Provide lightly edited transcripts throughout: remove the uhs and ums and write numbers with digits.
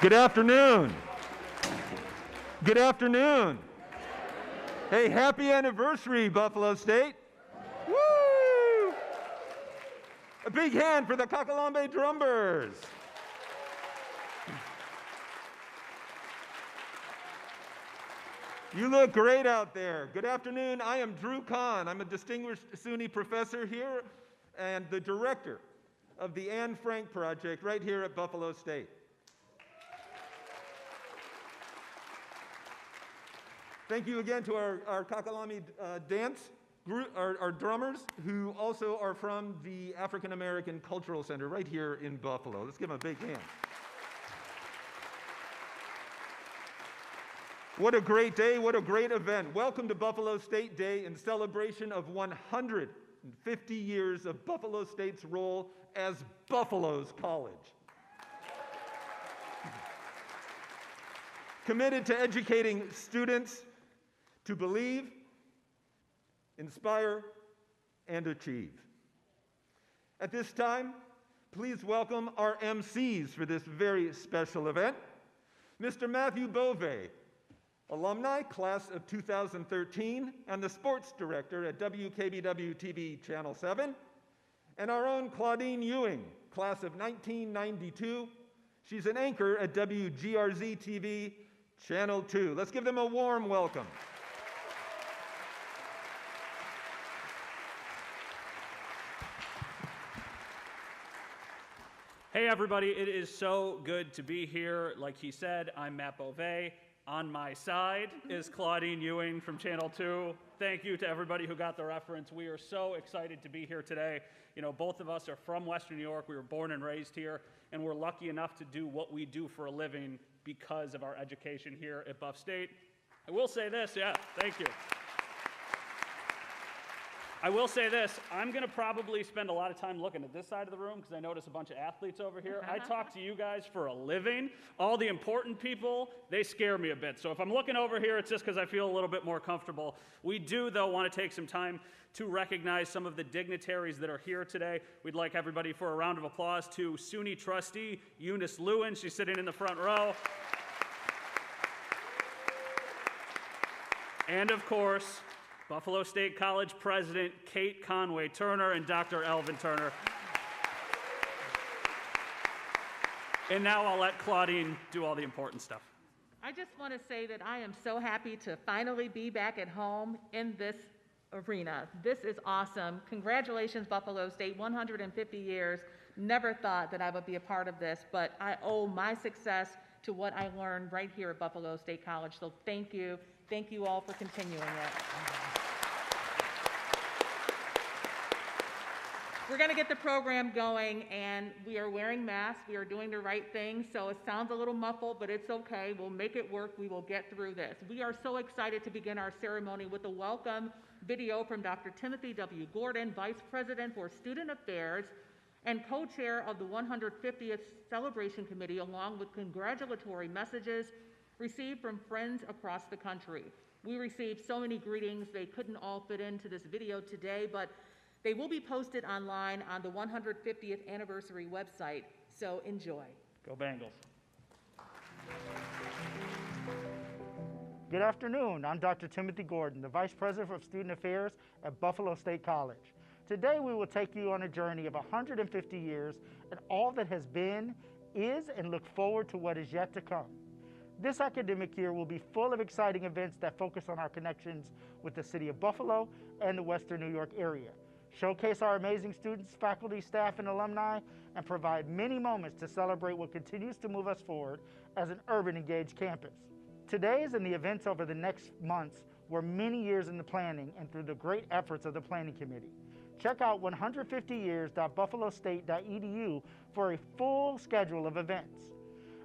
Good afternoon. Good afternoon. Hey, happy anniversary, Buffalo State. Woo! A big hand for the Kakalambe Drumbers. You look great out there. Good afternoon. I am Drew Kahn. I'm a distinguished SUNY professor here and the director of the Anne Frank Project right here at Buffalo State. Thank you again to our Kakalami dance group, our drummers, who also are from the African American Cultural Center right here in Buffalo. Let's give them a big hand. What a great day, what a great event. Welcome to Buffalo State Day in celebration of 150 years of Buffalo State's role as Buffalo's college. Committed to educating students to believe, inspire, and achieve. At this time, please welcome our MCs for this very special event. Mr. Matthew Bove, alumni, class of 2013, and the sports director at WKBW-TV Channel 7, and our own Claudine Ewing, class of 1992. She's an anchor at WGRZ-TV Channel 2. Let's give them a warm welcome. Hey everybody, it is so good to be here. Like he said, I'm Matt Bove. On my side is Claudine Ewing from Channel 2. Thank you to everybody who got the reference. We are so excited to be here today. You know, both of us are from Western New York. We were born and raised here, and we're lucky enough to do what we do for a living because of our education here at Buff State. I will say this, thank you. I will say this, I'm going to probably spend a lot of time looking at this side of the room because I notice a bunch of athletes over here. I talk to you guys for a living. All the important people, they scare me a bit. So if I'm looking over here, it's just because I feel a little bit more comfortable. We do, though, want to take some time to recognize some of the dignitaries that are here today. We'd like everybody for a round of applause to SUNY trustee Eunice Lewin. She's sitting in the front row. And, of course, Buffalo State College President Kate Conway Turner and Dr. Elvin Turner. And now I'll let Claudine do all the important stuff. I just want to say that I am so happy to finally be back at home in this arena. This is awesome. Congratulations, Buffalo State, 150 years. Never thought that I would be a part of this, but I owe my success to what I learned right here at Buffalo State College. So thank you. Thank you all for continuing it. We're going to get the program going, and we are wearing masks. We are doing the right thing, so it sounds a little muffled, but it's okay. We'll make it work. We will get through this. We are so excited to begin our ceremony with a welcome video from Dr. Timothy W. Gordon, Vice President for Student Affairs and co-chair of the 150th Celebration Committee, along with congratulatory messages received from friends across the country. We received so many greetings. They couldn't all fit into this video today, but they will be posted online on the 150th anniversary website, so enjoy. Go Bengals. Good afternoon. I'm Dr. Timothy Gordon, the Vice President of Student Affairs at Buffalo State College. Today we will take you on a journey of 150 years and all that has been, is, and look forward to what is yet to come. This academic year will be full of exciting events that focus on our connections with the city of Buffalo and the Western New York area, showcase our amazing students, faculty, staff, and alumni, and provide many moments to celebrate what continues to move us forward as an urban engaged campus. Today's and the events over the next months were many years in the planning and through the great efforts of the Planning Committee. Check out 150years.buffalostate.edu for a full schedule of events.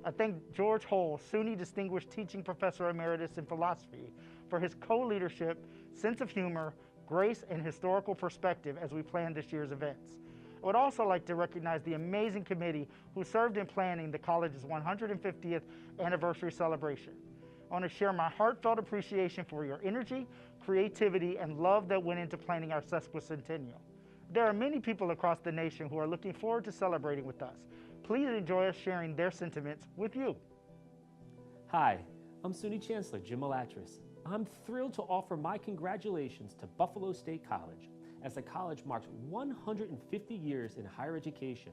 I thank George Hull, SUNY Distinguished Teaching Professor Emeritus in Philosophy, for his co-leadership, sense of humor, grace, and historical perspective as we plan this year's events. I would also like to recognize the amazing committee who served in planning the college's 150th anniversary celebration. I want to share my heartfelt appreciation for your energy, creativity, and love that went into planning our sesquicentennial. There are many people across the nation who are looking forward to celebrating with us. Please enjoy us sharing their sentiments with you. Hi, I'm SUNY Chancellor Jim Alatris. I'm thrilled to offer my congratulations to Buffalo State College as the college marks 150 years in higher education.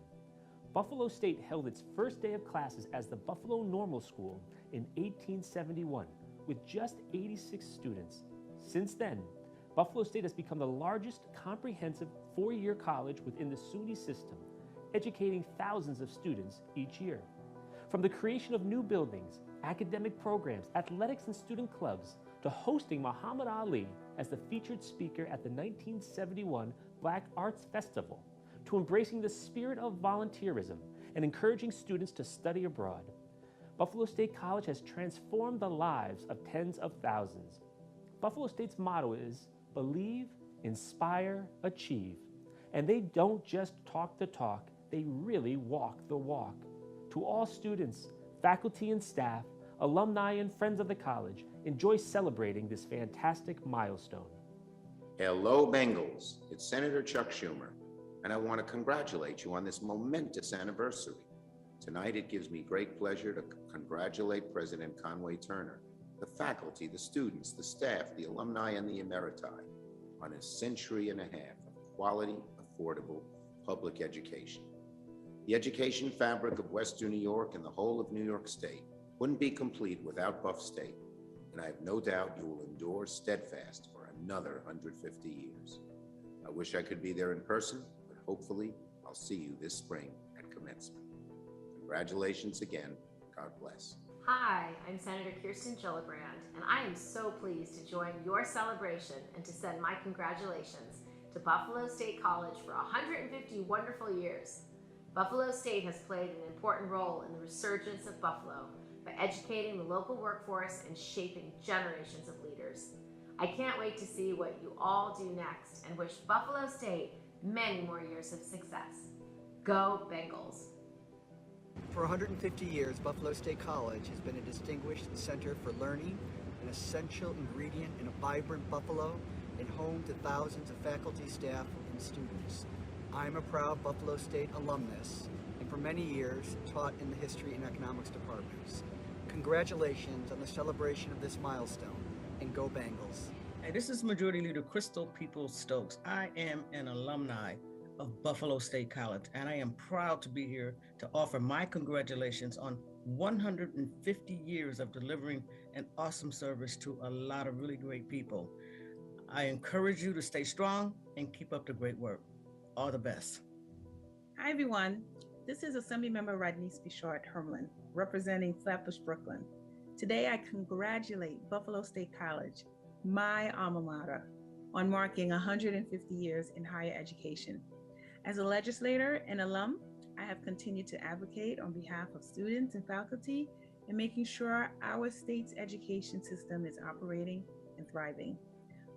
Buffalo State held its first day of classes as the Buffalo Normal School in 1871 with just 86 students. Since then, Buffalo State has become the largest comprehensive four-year college within the SUNY system, educating thousands of students each year. From the creation of new buildings, academic programs, athletics and student clubs, to hosting Muhammad Ali as the featured speaker at the 1971 Black Arts Festival, to embracing the spirit of volunteerism and encouraging students to study abroad. Buffalo State College has transformed the lives of tens of thousands. Buffalo State's motto is believe, inspire, achieve. And they don't just talk the talk, they really walk the walk. To all students, faculty and staff, alumni and friends of the college, enjoy celebrating this fantastic milestone. Hello, Bengals. It's Senator Chuck Schumer, and I want to congratulate you on this momentous anniversary. Tonight, it gives me great pleasure to congratulate President Conway Turner, the faculty, the students, the staff, the alumni, and the emeriti on a century and a half of quality, affordable public education. The education fabric of Western New York and the whole of New York State wouldn't be complete without Buff State, and I have no doubt you will endure steadfast for another 150 years. I wish I could be there in person, but hopefully I'll see you this spring at commencement. Congratulations again. God bless. Hi, I'm Senator Kirsten Gillibrand, and I am so pleased to join your celebration and to send my congratulations to Buffalo State College for 150 wonderful years. Buffalo State has played an important role in the resurgence of Buffalo by educating the local workforce and shaping generations of leaders. I can't wait to see what you all do next and wish Buffalo State many more years of success. Go Bengals! For 150 years, Buffalo State College has been a distinguished center for learning, an essential ingredient in a vibrant Buffalo, and home to thousands of faculty, staff, and students. I'm a proud Buffalo State alumnus, and for many years taught in the history and economics departments. Congratulations on the celebration of this milestone, and go Bengals. Hey, this is Majority Leader Crystal Peoples-Stokes. I am an alumni of Buffalo State College, and I am proud to be here to offer my congratulations on 150 years of delivering an awesome service to a lot of really great people. I encourage you to stay strong and keep up the great work. All the best. Hi, everyone. This is Assemblymember Rodneyce Bichard Hermlin, representing Flatbush, Brooklyn. Today, I congratulate Buffalo State College, my alma mater, on marking 150 years in higher education. As a legislator and alum, I have continued to advocate on behalf of students and faculty in making sure our state's education system is operating and thriving.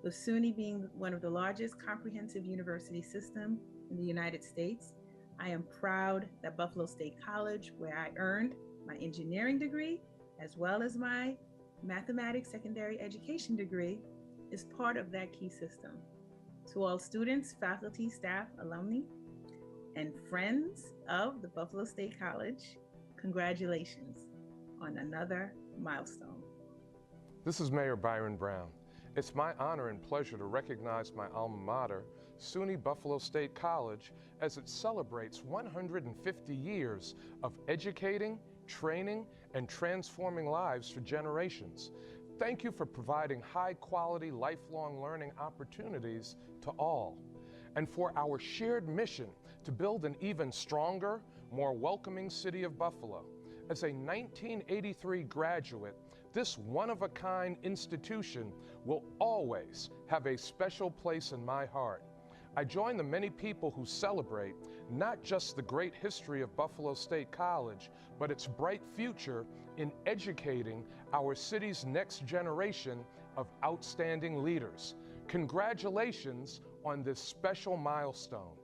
With SUNY being one of the largest comprehensive university systems in the United States, I am proud that Buffalo State College, where I earned my engineering degree, as well as my mathematics secondary education degree, is part of that key system. To all students, faculty, staff, alumni, and friends of the Buffalo State College, congratulations on another milestone. This is Mayor Byron Brown. It's my honor and pleasure to recognize my alma mater, SUNY Buffalo State College, as it celebrates 150 years of educating, training, and transforming lives for generations. Thank you for providing high-quality, lifelong learning opportunities to all, and for our shared mission to build an even stronger, more welcoming city of Buffalo. As a 1983 graduate, this one-of-a-kind institution will always have a special place in my heart. I join the many people who celebrate not just the great history of Buffalo State College, but its bright future in educating our city's next generation of outstanding leaders. Congratulations on this special milestone.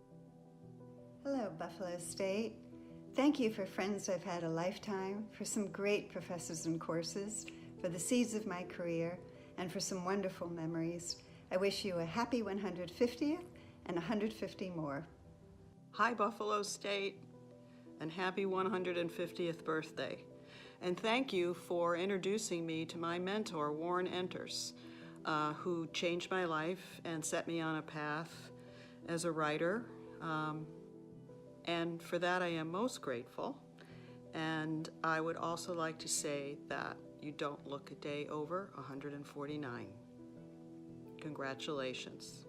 Hello, Buffalo State. Thank you for friends I've had a lifetime, for some great professors and courses, for the seeds of my career, and for some wonderful memories. I wish you a happy 150th and 150 more. Hi, Buffalo State, and happy 150th birthday. And thank you for introducing me to my mentor, Warren Enters, who changed my life and set me on a path as a writer. And for that I am most grateful. And I would also like to say that you don't look a day over 149. Congratulations.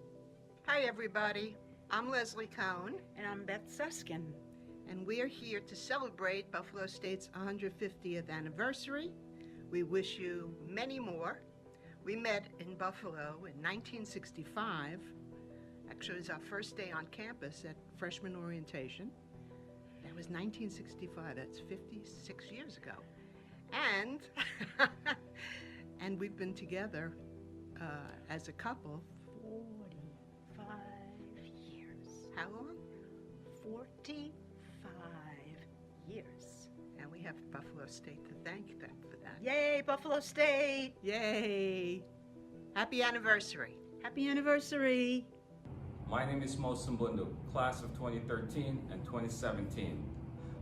Hi, everybody. I'm Leslie Cohn. And I'm Beth Suskin. And we are here to celebrate Buffalo State's 150th anniversary. We wish you many more. We met in Buffalo in 1965. Actually, it was our first day on campus at freshman orientation. That was 1965. That's 56 years ago. And, and we've been together as a couple 45 years. How long? 45 years. And we have Buffalo State to thank them for that. Yay, Buffalo State! Yay! Happy anniversary. Happy anniversary. My name is Mo Sumbundu, class of 2013 and 2017.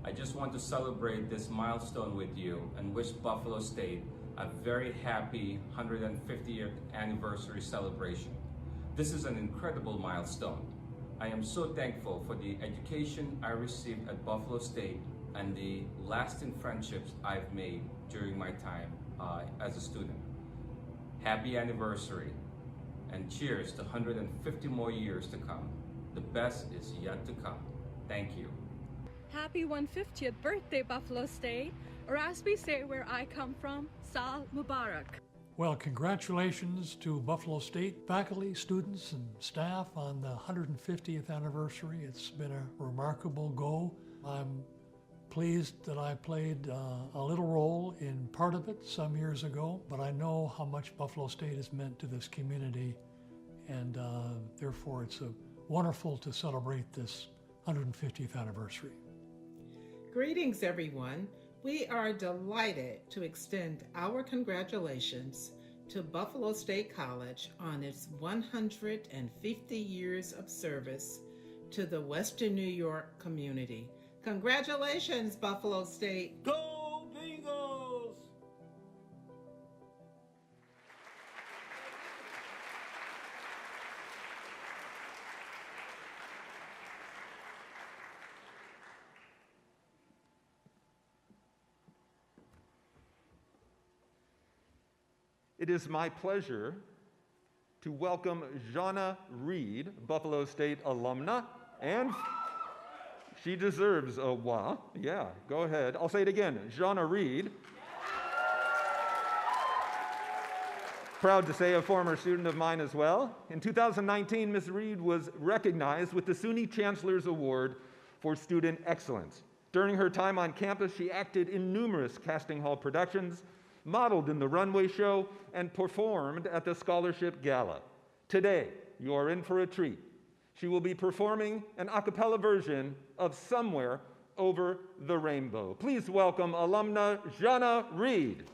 I just want to celebrate this milestone with you and wish Buffalo State a very happy 150th anniversary celebration. This is an incredible milestone. I am so thankful for the education I received at Buffalo State and the lasting friendships I've made during my time as a student. Happy anniversary. And cheers to 150 more years to come. The best is yet to come. Thank you. Happy 150th birthday, Buffalo State, or as we say where I come from, Sal Mubarak. Well, congratulations to Buffalo State faculty, students, and staff on the 150th anniversary. It's been a remarkable go. I'm pleased that I played a little role in part of it some years ago, but I know how much Buffalo State has meant to this community, and therefore it's wonderful to celebrate this 150th anniversary. Greetings, everyone. We are delighted to extend our congratulations to Buffalo State College on its 150 years of service to the Western New York community. Congratulations, Buffalo State. Go Bengals! It is my pleasure to welcome Jana Reed, Buffalo State alumna, and she deserves a wah. Yeah, go ahead. I'll say it again. Jana Reed. Proud to say a former student of mine as well. In 2019, Ms. Reed was recognized with the SUNY Chancellor's Award for Student Excellence. During her time on campus, she acted in numerous casting hall productions, modeled in the runway show, and performed at the Scholarship Gala. Today, you are in for a treat. She will be performing an a cappella version of Somewhere Over the Rainbow. Please welcome alumna Jana Reed.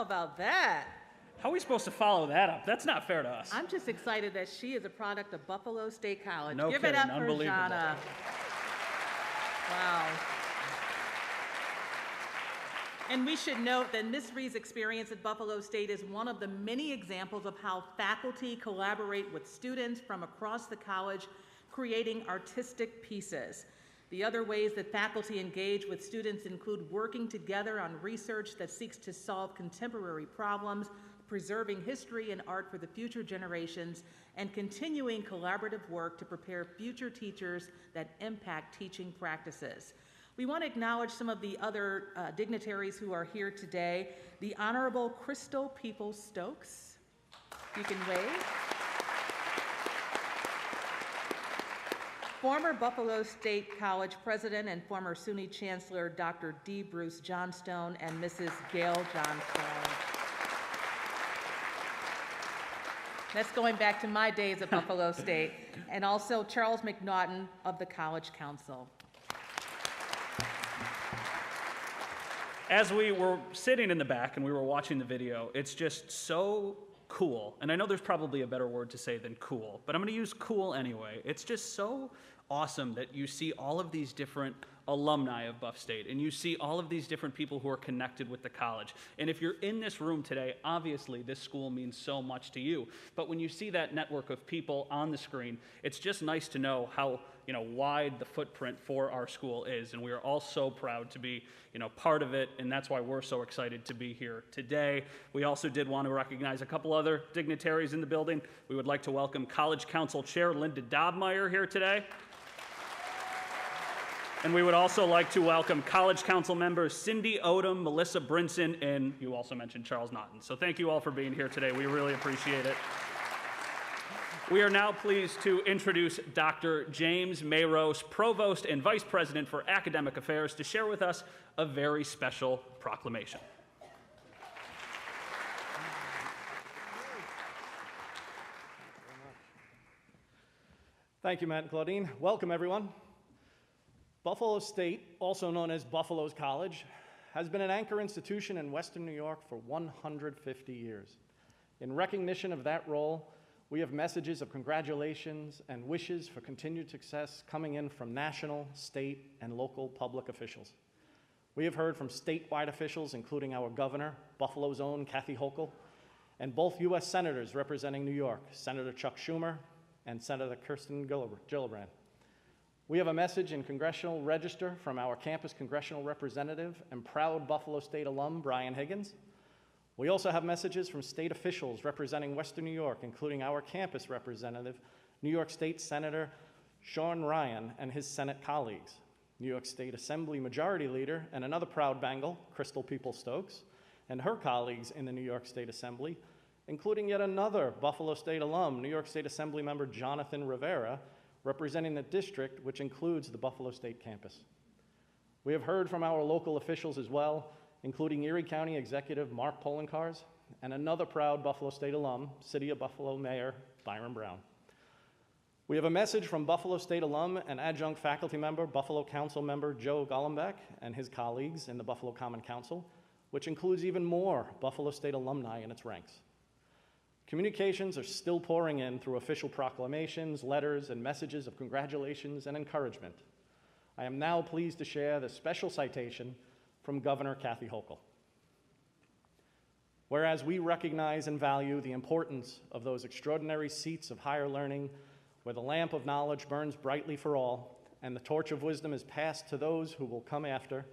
How about that? How are we supposed to follow that up? That's not fair to us. I'm just excited that she is a product of Buffalo State College. No Give kidding, it up for unbelievable. Jana. Wow. And we should note that Ms. Reed's experience at Buffalo State is one of the many examples of how faculty collaborate with students from across the college, creating artistic pieces. The other ways that faculty engage with students include working together on research that seeks to solve contemporary problems, preserving history and art for the future generations, and continuing collaborative work to prepare future teachers that impact teaching practices. We want to acknowledge some of the other dignitaries who are here today. The Honorable Crystal Peoples-Stokes. You can wave. Former Buffalo State College President and former SUNY Chancellor Dr. D. Bruce Johnstone and Mrs. Gail Johnstone. That's going back to my days at Buffalo State. And also Charles McNaughton of the College Council. As we were sitting in the back and we were watching the video, it's just so cool. And I know there's probably a better word to say than cool, but I'm going to use cool anyway. It's just so awesome that you see all of these different alumni of Buff State, and you see all of these different people who are connected with the college. And if you're in this room today, obviously this school means so much to you. But when you see that network of people on the screen, it's just nice to know how wide the footprint for our school is. And we are all so proud to be part of it, and that's why we're so excited to be here today. We also did want to recognize a couple other dignitaries in the building. We would like to welcome College Council Chair Linda Dobmeyer here today. And we would also like to welcome College Council members Cindy Odom, Melissa Brinson, and you also mentioned Charles Naughton. So thank you all for being here today. We really appreciate it. We are now pleased to introduce Dr. James Mayros, Provost and Vice President for Academic Affairs, to share with us a very special proclamation. Thank you, Matt and Claudine. Welcome, everyone. Buffalo State, also known as Buffalo's College, has been an anchor institution in Western New York for 150 years. In recognition of that role, we have messages of congratulations and wishes for continued success coming in from national, state, and local public officials. We have heard from statewide officials, including our governor, Buffalo's own Kathy Hochul, and both U.S. senators representing New York, Senator Chuck Schumer and Senator Kirsten Gillibrand. We have a message in Congressional Register from our campus congressional representative and proud Buffalo State alum, Brian Higgins. We also have messages from state officials representing Western New York, including our campus representative, New York State Senator Sean Ryan and his Senate colleagues, New York State Assembly Majority Leader and another proud Bengal, Crystal Peoples-Stokes, and her colleagues in the New York State Assembly, including yet another Buffalo State alum, New York State Assembly member Jonathan Rivera, representing the district, which includes the Buffalo State campus. We have heard from our local officials as well, including Erie County Executive Mark Polenkars and another proud Buffalo State alum, City of Buffalo Mayor Byron Brown. We have a message from Buffalo State alum and adjunct faculty member, Buffalo Council member Joe Golombek and his colleagues in the Buffalo Common Council, which includes even more Buffalo State alumni in its ranks. Communications are still pouring in through official proclamations, letters, and messages of congratulations and encouragement. I am now pleased to share the special citation from Governor Kathy Hochul. Whereas we recognize and value the importance of those extraordinary seats of higher learning where the lamp of knowledge burns brightly for all and the torch of wisdom is passed to those who will come after,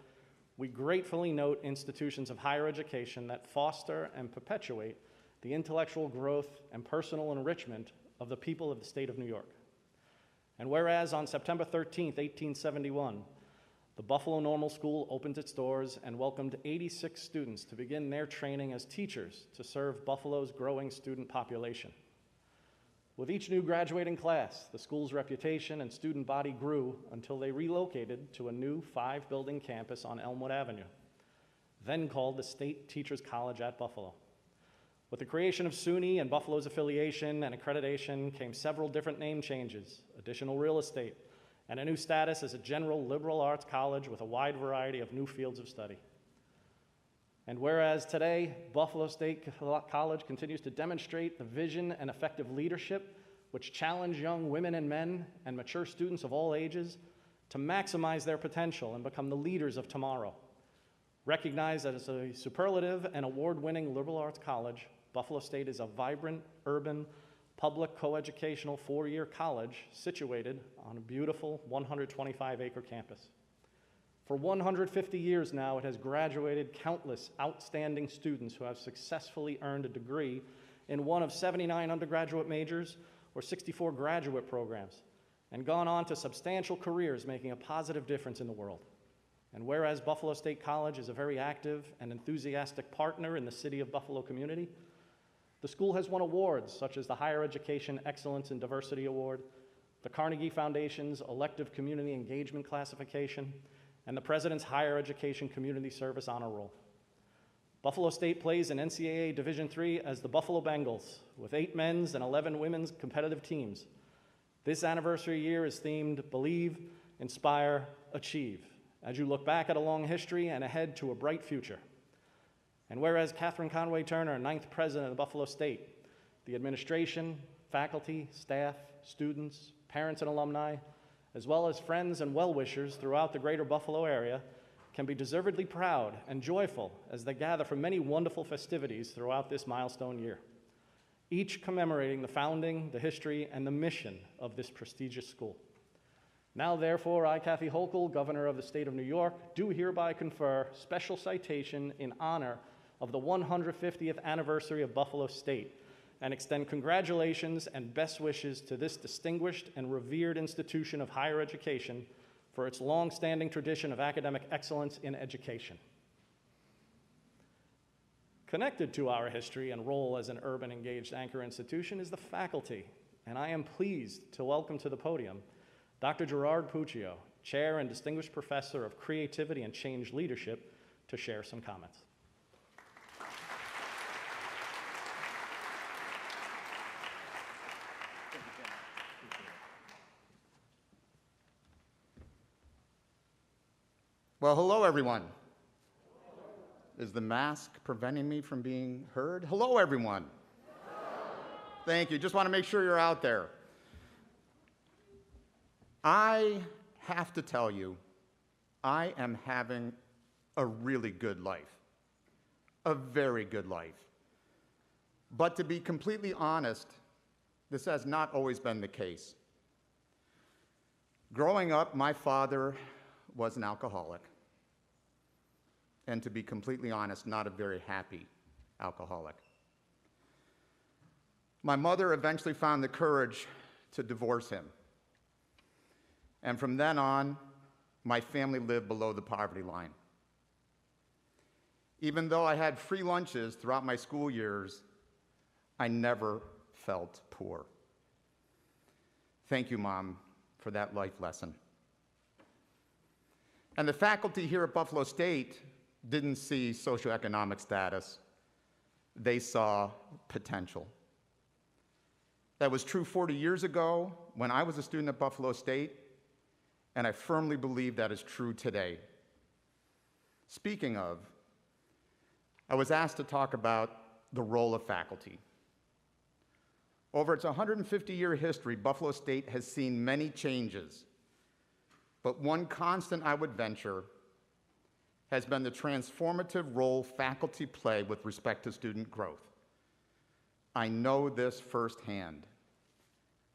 we gratefully note institutions of higher education that foster and perpetuate the intellectual growth and personal enrichment of the people of the state of New York. And whereas on September 13th, 1871, the Buffalo Normal School opened its doors and welcomed 86 students to begin their training as teachers to serve Buffalo's growing student population. With each new graduating class, the school's reputation and student body grew until they relocated to a new 5-building campus on Elmwood Avenue, then called the State Teachers College at Buffalo. With the creation of SUNY and Buffalo's affiliation and accreditation came several different name changes, additional real estate, and a new status as a general liberal arts college with a wide variety of new fields of study. And whereas today, Buffalo State College continues to demonstrate the vision and effective leadership which challenge young women and men and mature students of all ages to maximize their potential and become the leaders of tomorrow. Recognized as a superlative and award-winning liberal arts college, Buffalo State is a vibrant, urban, public coeducational four-year college situated on a beautiful 125-acre campus. For 150 years now, it has graduated countless outstanding students who have successfully earned a degree in one of 79 undergraduate majors or 64 graduate programs, and gone on to substantial careers making a positive difference in the world. And whereas Buffalo State College is a very active and enthusiastic partner in the City of Buffalo community, the school has won awards such as the Higher Education Excellence in Diversity Award, the Carnegie Foundation's Elective Community Engagement Classification, and the President's Higher Education Community Service Honor Roll. Buffalo State plays in NCAA Division III as the Buffalo Bengals, with 8 men's and 11 women's competitive teams. This anniversary year is themed Believe, Inspire, Achieve, as you look back at a long history and ahead to a bright future. And whereas Catherine Conway Turner, 9th president of Buffalo State, the administration, faculty, staff, students, parents, and alumni, as well as friends and well-wishers throughout the greater Buffalo area, can be deservedly proud and joyful as they gather for many wonderful festivities throughout this milestone year, each commemorating the founding, the history, and the mission of this prestigious school. Now, therefore, I, Kathy Hochul, Governor of the State of New York, do hereby confer special citation in honor of the 150th anniversary of Buffalo State, and extend congratulations and best wishes to this distinguished and revered institution of higher education for its long-standing tradition of academic excellence in education. Connected to our history and role as an urban engaged anchor institution is the faculty, and I am pleased to welcome to the podium Dr. Gerard Puccio, Chair and Distinguished Professor of Creativity and Change Leadership, to share some comments. Well, hello, everyone. Is the mask preventing me from being heard? Hello, everyone. Thank you. Just want to make sure you're out there. I have to tell you, I am having a really good life, a very good life. But to be completely honest, this has not always been the case. Growing up, my father was an alcoholic. And to be completely honest, not a very happy alcoholic. My mother eventually found the courage to divorce him. And from then on, my family lived below the poverty line. Even though I had free lunches throughout my school years, I never felt poor. Thank you, Mom, for that life lesson. And the faculty here at Buffalo State didn't see socioeconomic status. They saw potential. That was true 40 years ago when I was a student at Buffalo State, and I firmly believe that is true today. Speaking of, I was asked to talk about the role of faculty. Over its 150-year history, Buffalo State has seen many changes, but one constant I would venture has been the transformative role faculty play with respect to student growth. I know this firsthand.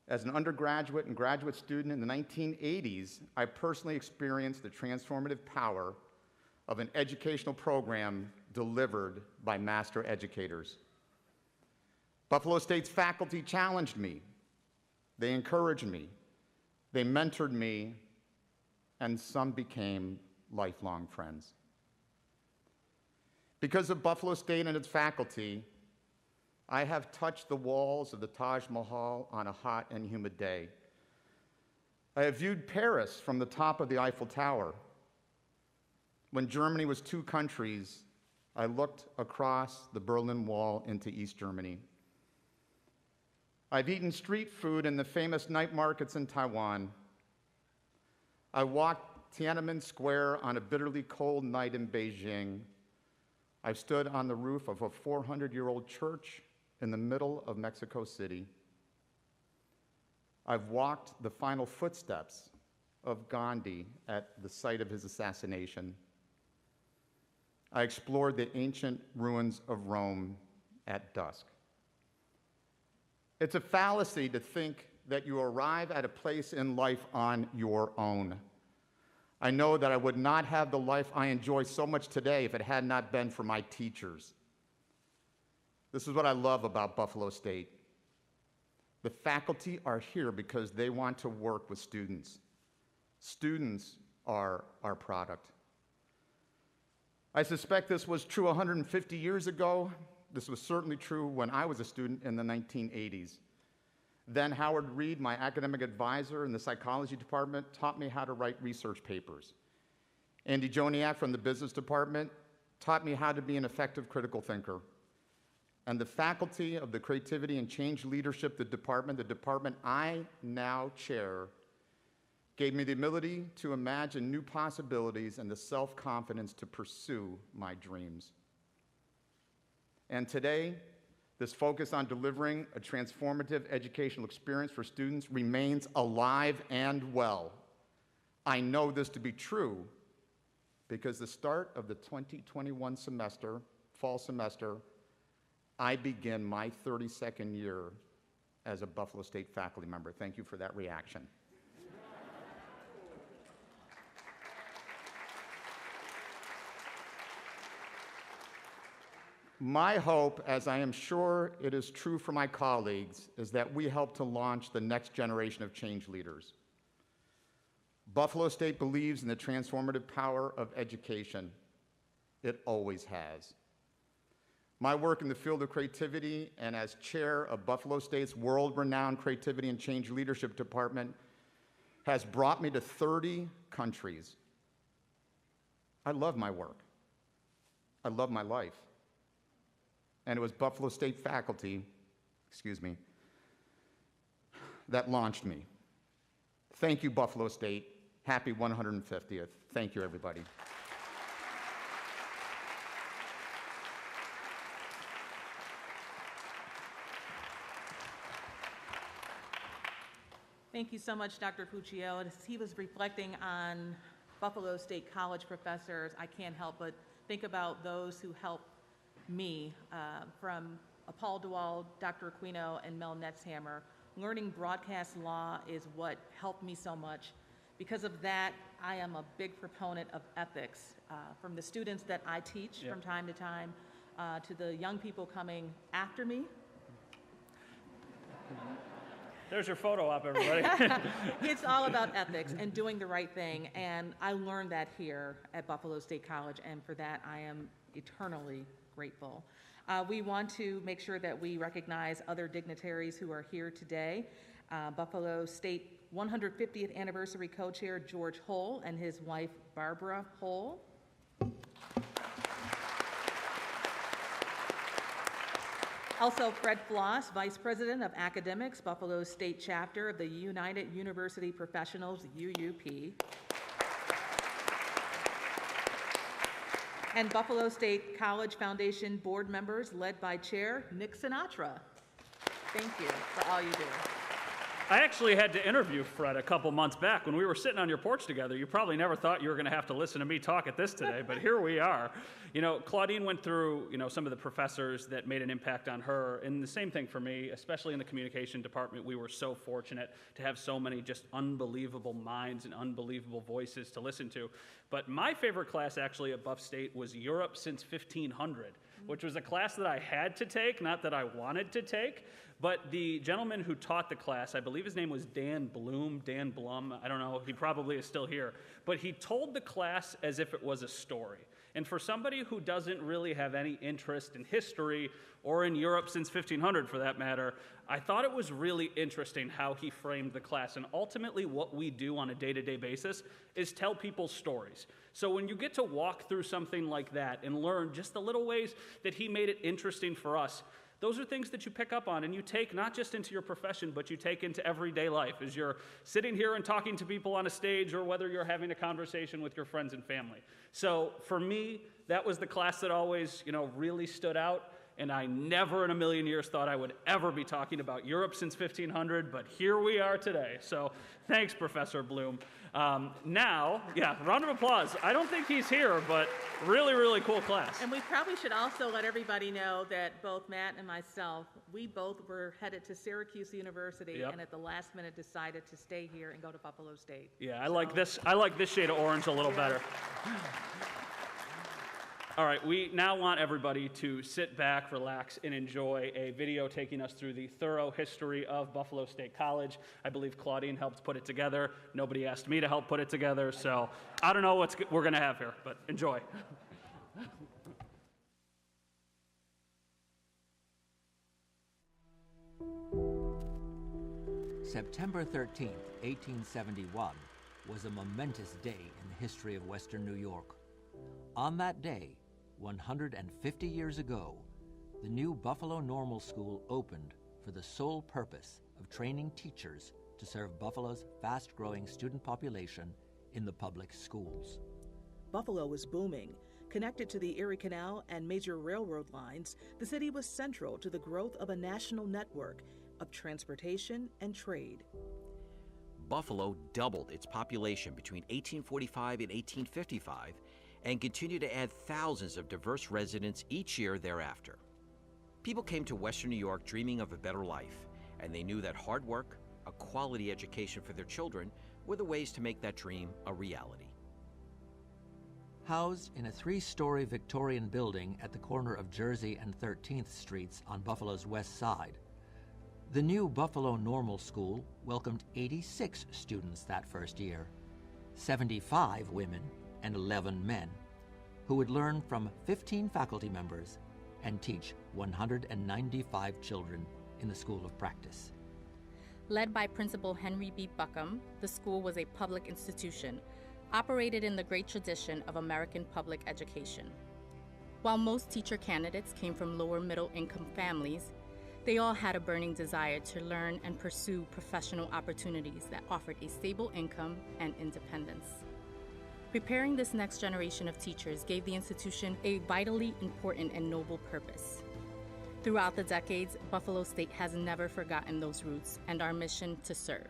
As an undergraduate and graduate student in the 1980s, I personally experienced the transformative power of an educational program delivered by master educators. Buffalo State's faculty challenged me. They encouraged me. They mentored me, and some became lifelong friends. Because of Buffalo State and its faculty, I have touched the walls of the Taj Mahal on a hot and humid day. I have viewed Paris from the top of the Eiffel Tower. When Germany was two countries, I looked across the Berlin Wall into East Germany. I've eaten street food in the famous night markets in Taiwan. I walked Tiananmen Square on a bitterly cold night in Beijing, I've stood on the roof of a 400-year-old church in the middle of Mexico City. I've walked the final footsteps of Gandhi at the site of his assassination. I explored the ancient ruins of Rome at dusk. It's a fallacy to think that you arrive at a place in life on your own. I know that I would not have the life I enjoy so much today if it had not been for my teachers. This is what I love about Buffalo State. The faculty are here because they want to work with students. Students are our product. I suspect this was true 150 years ago. This was certainly true when I was a student in the 1980s. Then Howard Reed, my academic advisor in the psychology department, taught me how to write research papers. Andy Joniak from the business department taught me how to be an effective critical thinker. And the faculty of the creativity and change leadership, the department I now chair, gave me the ability to imagine new possibilities and the self-confidence to pursue my dreams. And today, this focus on delivering a transformative educational experience for students remains alive and well. I know this to be true because the start of the 2021 semester, fall semester, I begin my 32nd year as a Buffalo State faculty member. Thank you for that reaction. My hope, as I am sure it is true for my colleagues, is that we help to launch the next generation of change leaders. Buffalo State believes in the transformative power of education. It always has. My work in the field of creativity and as chair of Buffalo State's world-renowned Creativity and Change Leadership Department has brought me to 30 countries. I love my work. I love my life. And it was Buffalo State faculty, that launched me. Thank you, Buffalo State. Happy 150th. Thank you, everybody. Thank you so much, Dr. Puccio. As he was reflecting on Buffalo State College professors, I can't help but think about those who helped me, from Paul DeWald, Dr. Aquino, and Mel Netzhammer. Learning broadcast law is what helped me so much. Because of that, I am a big proponent of ethics. From the students that I teach from time to time, to the young people coming after me. There's your photo op, everybody. It's all about ethics and doing the right thing, and I learned that here at Buffalo State College, and for that I am eternally grateful. We want to make sure that we recognize other dignitaries who are here today. Buffalo State 150th anniversary co-chair George Hull and his wife Barbara Hull. Also Fred Floss, Vice President of Academics, Buffalo State Chapter of the United University Professionals, UUP. And Buffalo State College Foundation board members led by Chair Nick Sinatra. Thank you for all you do. I actually had to interview Fred a couple months back when we were sitting on your porch together. You probably never thought you were going to have to listen to me talk at this today, but here we are. You know, Claudine went through, some of the professors that made an impact on her, and the same thing for me, especially in the communication department. We were so fortunate to have so many just unbelievable minds and unbelievable voices to listen to. But my favorite class actually at Buff State was Europe Since 1500, which was a class that I had to take, not that I wanted to take. But the gentleman who taught the class, I believe his name was Dan Blum, I don't know, he probably is still here. But he told the class as if it was a story. And for somebody who doesn't really have any interest in history or in Europe since 1500 for that matter, I thought it was really interesting how he framed the class. And ultimately what we do on a day-to-day basis is tell people stories. So when you get to walk through something like that and learn just the little ways that he made it interesting for us, Those are things that you pick up on and you take not just into your profession, but you take into everyday life as you're sitting here and talking to people on a stage or whether you're having a conversation with your friends and family. So for me, that was the class that always, really stood out. And I never in a million years thought I would ever be talking about Europe since 1500, but here we are today. So thanks, Professor Bloom. Now, round of applause. I don't think he's here, but really, really cool class. And we probably should also let everybody know that both Matt and myself, we both were headed to Syracuse University and at the last minute decided to stay here and go to Buffalo State. Yeah, I like this shade of orange a little better. All right, we now want everybody to sit back, relax, and enjoy a video taking us through the thorough history of Buffalo State College. I believe Claudine helped put it together. Nobody asked me to help put it together, so I don't know what we're going to have here, but enjoy. September 13th, 1871, was a momentous day in the history of Western New York. On that day, 150 years ago, the new Buffalo Normal School opened for the sole purpose of training teachers to serve Buffalo's fast-growing student population in the public schools. Buffalo was booming. Connected to the Erie Canal and major railroad lines, the city was central to the growth of a national network of transportation and trade. Buffalo doubled its population between 1845 and 1855 and continued to add thousands of diverse residents each year thereafter. People came to Western New York dreaming of a better life, and they knew that hard work, a quality education for their children, were the ways to make that dream a reality. Housed in a 3-story Victorian building at the corner of Jersey and 13th Streets on Buffalo's west side, the new Buffalo Normal School welcomed 86 students that first year, 75 women and 11 men, who would learn from 15 faculty members and teach 195 children in the School of Practice. Led by Principal Henry B. Buckham, the school was a public institution, operated in the great tradition of American public education. While most teacher candidates came from lower middle-income families, they all had a burning desire to learn and pursue professional opportunities that offered a stable income and independence. Preparing this next generation of teachers gave the institution a vitally important and noble purpose. Throughout the decades, Buffalo State has never forgotten those roots and our mission to serve.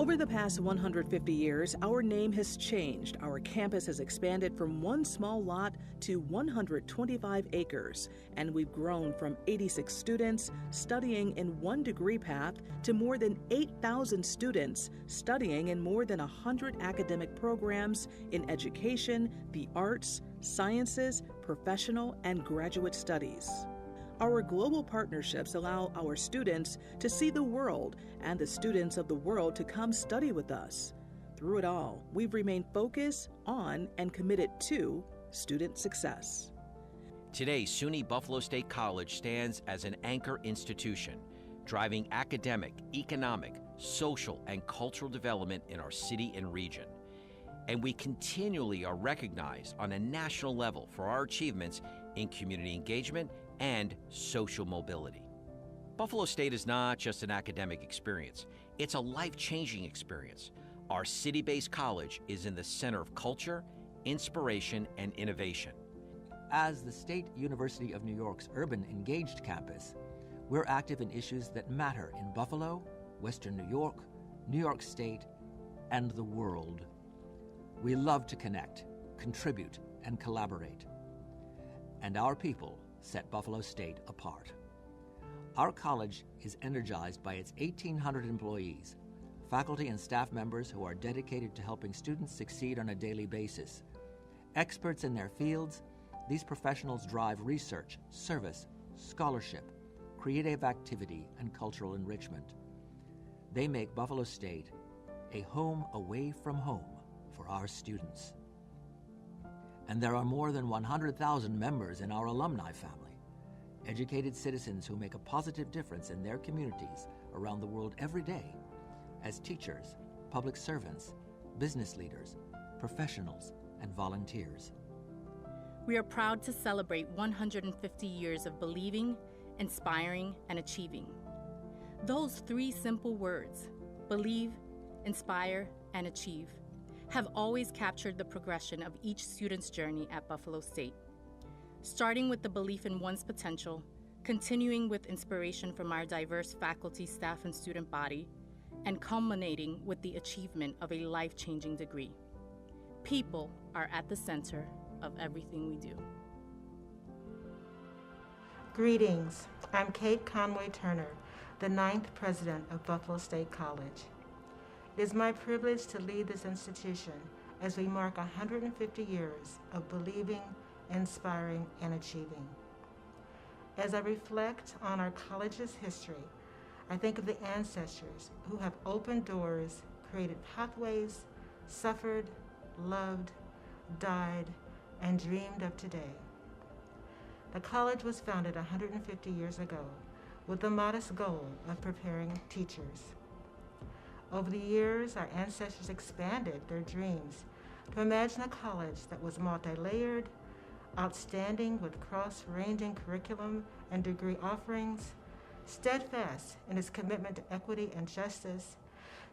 Over the past 150 years, our name has changed. Our campus has expanded from one small lot to 125 acres, and we've grown from 86 students studying in one degree path to more than 8,000 students studying in more than 100 academic programs in education, the arts, sciences, professional, and graduate studies. Our global partnerships allow our students to see the world and the students of the world to come study with us. Through it all, we've remained focused on and committed to student success. Today, SUNY Buffalo State College stands as an anchor institution, driving academic, economic, social, and cultural development in our city and region. And we continually are recognized on a national level for our achievements in community engagement and social mobility. Buffalo State is not just an academic experience, it's a life-changing experience. Our city-based college is in the center of culture, inspiration, and innovation. As the State University of New York's urban engaged campus, we're active in issues that matter in Buffalo, Western New York State, and the world. We love to connect, contribute, and collaborate. And our people set Buffalo State apart. Our college is energized by its 1,800 employees, faculty and staff members who are dedicated to helping students succeed on a daily basis. Experts in their fields, these professionals drive research, service, scholarship, creative activity, and cultural enrichment. They make Buffalo State a home away from home for our students. And there are more than 100,000 members in our alumni family, educated citizens who make a positive difference in their communities around the world every day as teachers, public servants, business leaders, professionals, and volunteers. We are proud to celebrate 150 years of believing, inspiring, and achieving. Those three simple words, believe, inspire, and achieve, have always captured the progression of each student's journey at Buffalo State. Starting with the belief in one's potential, continuing with inspiration from our diverse faculty, staff, and student body, and culminating with the achievement of a life-changing degree. People are at the center of everything we do. Greetings, I'm Kate Conway Turner, the 9th president of Buffalo State College. It is my privilege to lead this institution as we mark 150 years of believing, inspiring, and achieving. As I reflect on our college's history, I think of the ancestors who have opened doors, created pathways, suffered, loved, died, and dreamed of today. The college was founded 150 years ago with the modest goal of preparing teachers. Over the years, our ancestors expanded their dreams to imagine a college that was multi-layered, outstanding with cross-ranging curriculum and degree offerings, steadfast in its commitment to equity and justice,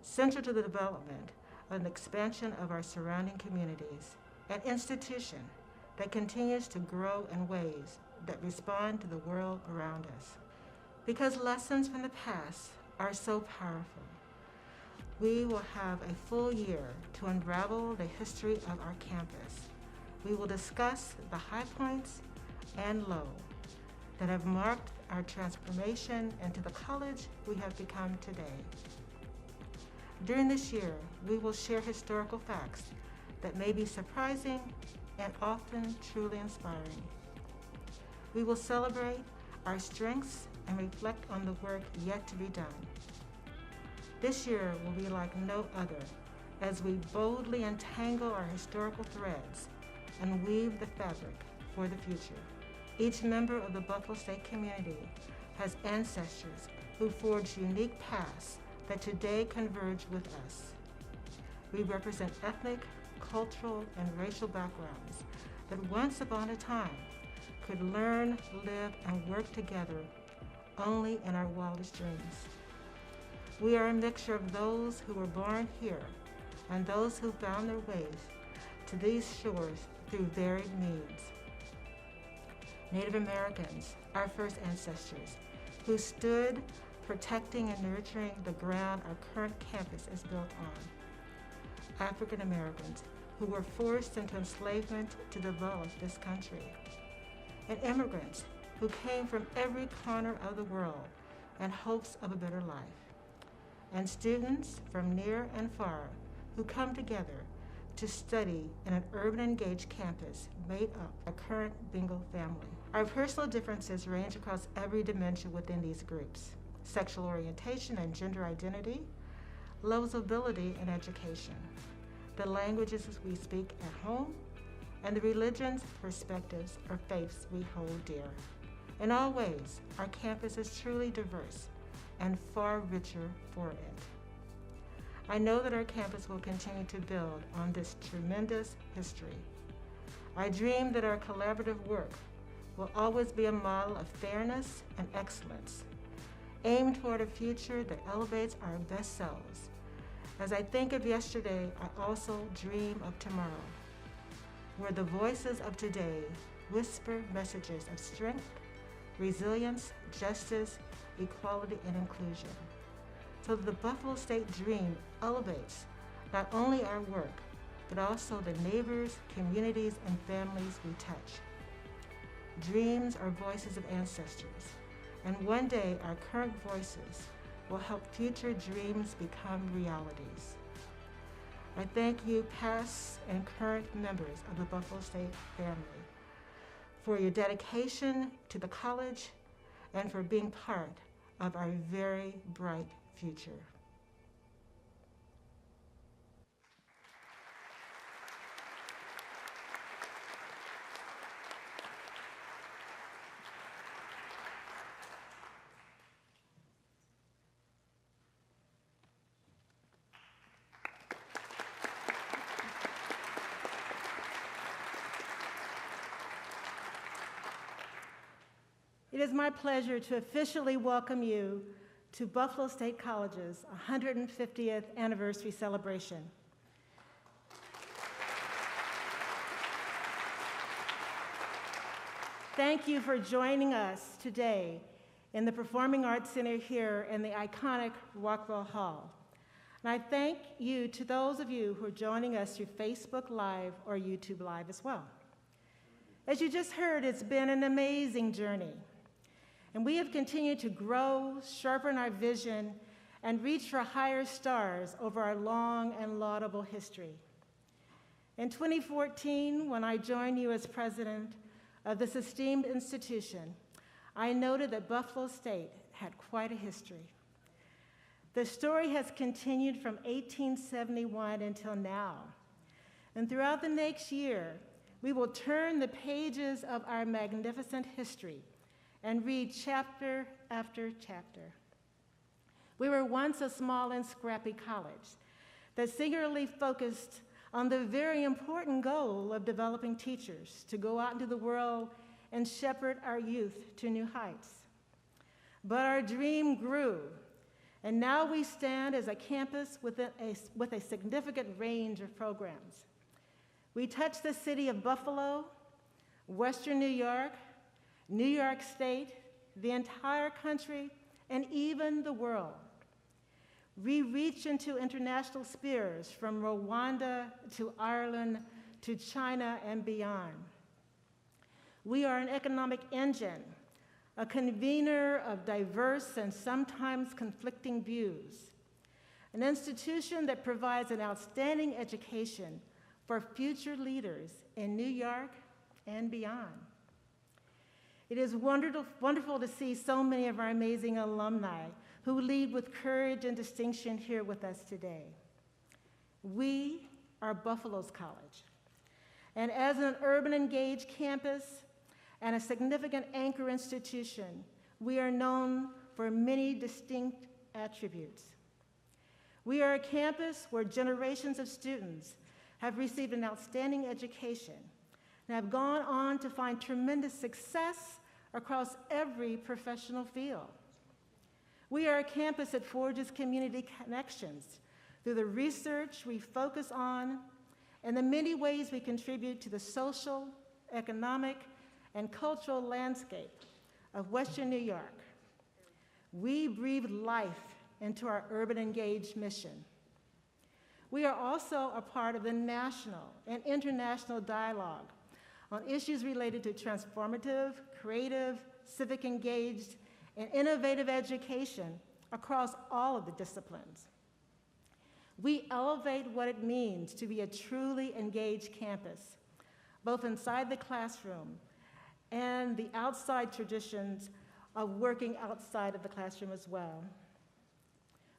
central to the development and expansion of our surrounding communities, an institution that continues to grow in ways that respond to the world around us. Because lessons from the past are so powerful, we will have a full year to unravel the history of our campus. We will discuss the high points and low that have marked our transformation into the college we have become today. During this year, we will share historical facts that may be surprising and often truly inspiring. We will celebrate our strengths and reflect on the work yet to be done. This year will be like no other as we boldly entangle our historical threads and weave the fabric for the future. Each member of the Buffalo State community has ancestors who forged unique paths that today converge with us. We represent ethnic, cultural, and racial backgrounds that once upon a time could learn, live, and work together only in our wildest dreams. We are a mixture of those who were born here and those who found their ways to these shores through varied means. Native Americans, our first ancestors, who stood protecting and nurturing the ground our current campus is built on. African Americans who were forced into enslavement to develop this country, and immigrants who came from every corner of the world in hopes of a better life, and students from near and far who come together to study in an urban engaged campus made up of a current Bengal family. Our personal differences range across every dimension within these groups: sexual orientation and gender identity, levels of ability and education, the languages we speak at home, and the religions, perspectives, or faiths we hold dear. In all ways, our campus is truly diverse and far richer for it. I know that our campus will continue to build on this tremendous history. I dream that our collaborative work will always be a model of fairness and excellence, aimed toward a future that elevates our best selves. As I think of yesterday, I also dream of tomorrow, where the voices of today whisper messages of strength, resilience, justice, equality, and inclusion, so that the Buffalo State dream elevates not only our work, but also the neighbors, communities, and families we touch. Dreams are voices of ancestors, and one day our current voices will help future dreams become realities. I thank you, past and current members of the Buffalo State family, for your dedication to the college and for being part of our very bright future. It is my pleasure to officially welcome you to Buffalo State College's 150th anniversary celebration. Thank you for joining us today in the Performing Arts Center here in the iconic Rockwell Hall. And I thank you to those of you who are joining us through Facebook Live or YouTube Live as well. As you just heard, it's been an amazing journey. And we have continued to grow, sharpen our vision, and reach for higher stars over our long and laudable history. In 2014, when I joined you as president of this esteemed institution, I noted that Buffalo State had quite a history. The story has continued from 1871 until now. And throughout the next year, we will turn the pages of our magnificent history and read chapter after chapter. We were once a small and scrappy college that singularly focused on the very important goal of developing teachers to go out into the world and shepherd our youth to new heights. But our dream grew, and now we stand as a campus with a significant range of programs. We touch the city of Buffalo, Western New York State, the entire country, and even the world. We reach into international spheres from Rwanda to Ireland to China and beyond. We are an economic engine, a convener of diverse and sometimes conflicting views, an institution that provides an outstanding education for future leaders in New York and beyond. It is wonderful to see so many of our amazing alumni who lead with courage and distinction here with us today. We are Buffalo's college, and as an urban engaged campus and a significant anchor institution, we are known for many distinct attributes. We are a campus where generations of students have received an outstanding education and have gone on to find tremendous success across every professional field. We are a campus that forges community connections through the research we focus on and the many ways we contribute to the social, economic, and cultural landscape of Western New York. We breathe life into our Urban Engaged mission. We are also a part of the national and international dialogue on issues related to transformative, creative, civic engaged, and innovative education across all of the disciplines. We elevate what it means to be a truly engaged campus, both inside the classroom and the outside traditions of working outside of the classroom as well.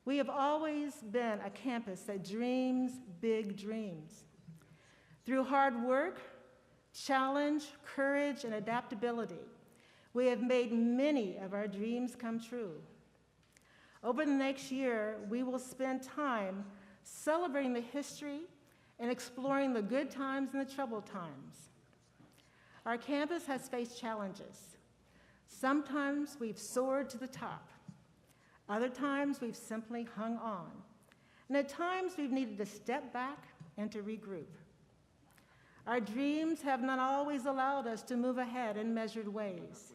We have always been a campus that dreams big dreams. Through hard work, challenge, courage, and adaptability, we have made many of our dreams come true. Over the next year, we will spend time celebrating the history and exploring the good times and the troubled times. Our campus has faced challenges. Sometimes we've soared to the top. Other times we've simply hung on. And at times we've needed to step back and to regroup. Our dreams have not always allowed us to move ahead in measured ways,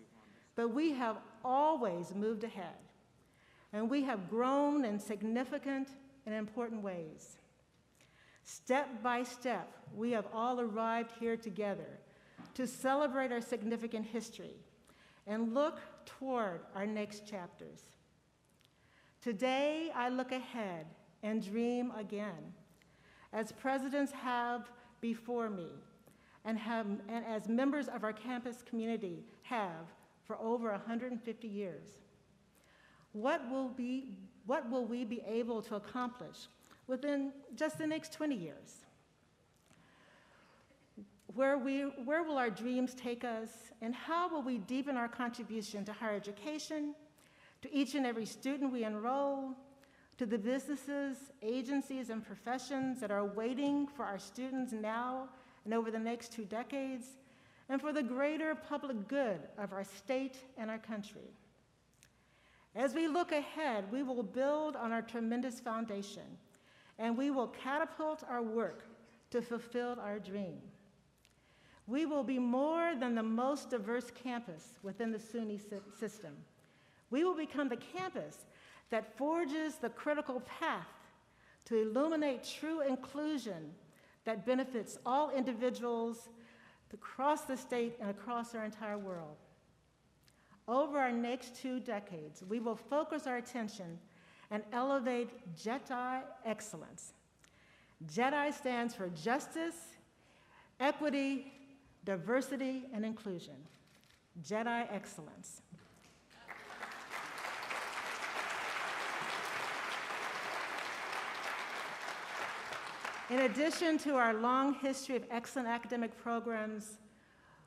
but we have always moved ahead. And we have grown in significant and important ways. Step by step, we have all arrived here together to celebrate our significant history and look toward our next chapters. Today, I look ahead and dream again, as presidents have before me, and as members of our campus community have for over 150 years. What will we be able to accomplish within just the next 20 years? Where will our dreams take us, and how will we deepen our contribution to higher education, to each and every student we enroll, to the businesses, agencies, and professions that are waiting for our students now and over the next 2 decades, and for the greater public good of our state and our country? As we look ahead, we will build on our tremendous foundation, and we will catapult our work to fulfill our dream. We will be more than the most diverse campus within the SUNY system. We will become the campus that forges the critical path to illuminate true inclusion that benefits all individuals across the state and across our entire world. Over our next 2 decades, we will focus our attention and elevate JEDI excellence. JEDI stands for justice, equity, diversity, and inclusion. JEDI excellence. In addition to our long history of excellent academic programs,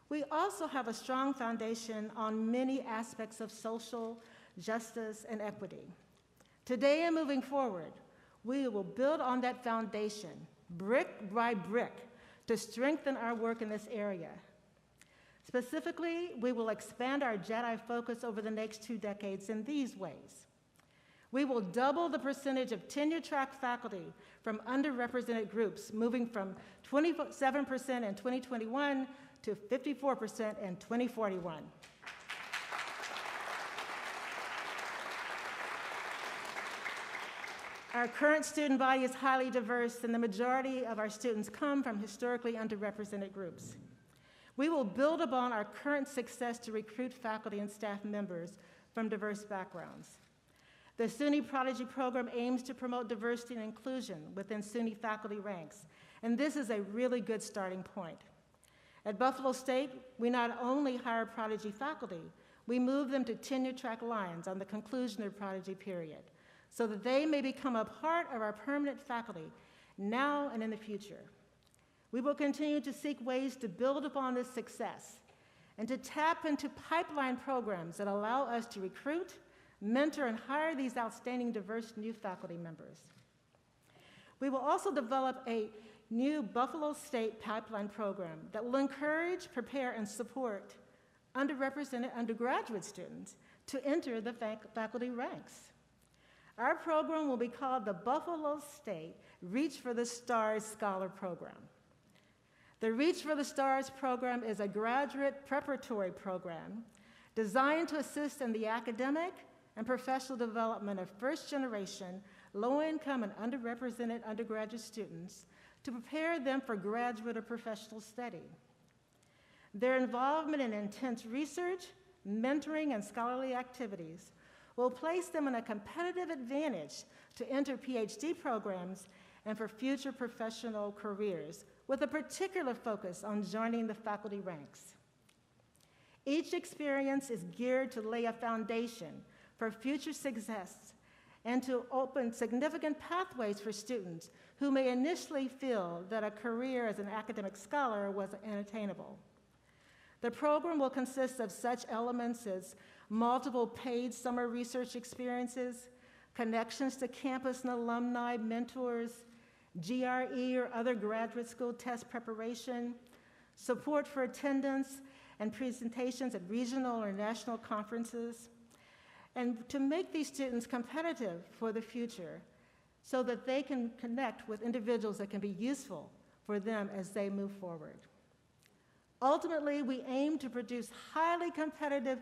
we also have a strong foundation on many aspects of social justice and equity. Today and moving forward, we will build on that foundation, brick by brick, to strengthen our work in this area. Specifically, we will expand our JEDI focus over the next 2 decades in these ways. We will double the percentage of tenure-track faculty from underrepresented groups, moving from 27% in 2021 to 54% in 2041. Our current student body is highly diverse, and the majority of our students come from historically underrepresented groups. We will build upon our current success to recruit faculty and staff members from diverse backgrounds. The SUNY Prodigy Program aims to promote diversity and inclusion within SUNY faculty ranks, and this is a really good starting point. At Buffalo State, we not only hire Prodigy faculty, we move them to tenure-track lines on the conclusion of the Prodigy period, so that they may become a part of our permanent faculty now and in the future. We will continue to seek ways to build upon this success and to tap into pipeline programs that allow us to recruit, mentor, and hire these outstanding diverse new faculty members. We will also develop a new Buffalo State pipeline program that will encourage, prepare, and support underrepresented undergraduate students to enter the faculty ranks. Our program will be called the Buffalo State Reach for the Stars Scholar Program. The Reach for the Stars program is a graduate preparatory program designed to assist in the academic, and professional development of first-generation, low-income, and underrepresented undergraduate students to prepare them for graduate or professional study. Their involvement in intense research, mentoring, and scholarly activities will place them in a competitive advantage to enter PhD programs and for future professional careers, with a particular focus on joining the faculty ranks. Each experience is geared to lay a foundation for future success and to open significant pathways for students who may initially feel that a career as an academic scholar was unattainable. The program will consist of such elements as multiple paid summer research experiences, connections to campus and alumni mentors, GRE or other graduate school test preparation, support for attendance and presentations at regional or national conferences, and to make these students competitive for the future so that they can connect with individuals that can be useful for them as they move forward. Ultimately, we aim to produce highly competitive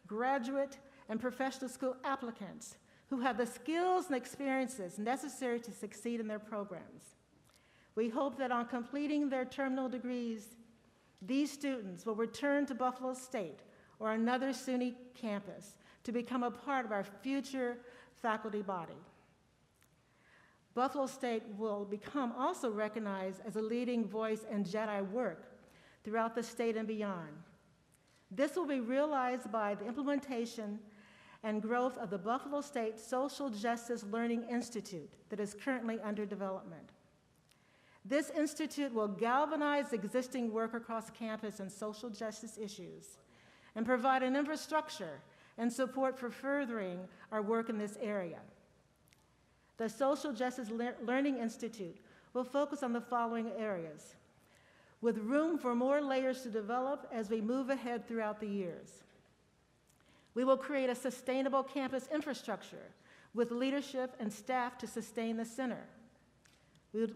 graduate and professional school applicants who have the skills and experiences necessary to succeed in their programs. We hope that on completing their terminal degrees, these students will return to Buffalo State or another SUNY campus to become a part of our future faculty body. Buffalo State will become also recognized as a leading voice in JEDI work throughout the state and beyond. This will be realized by the implementation and growth of the Buffalo State Social Justice Learning Institute that is currently under development. This institute will galvanize existing work across campus and social justice issues and provide an infrastructure and support for furthering our work in this area. The Social Justice Learning Institute will focus on the following areas, with room for more layers to develop as we move ahead throughout the years. We will create a sustainable campus infrastructure with leadership and staff to sustain the center.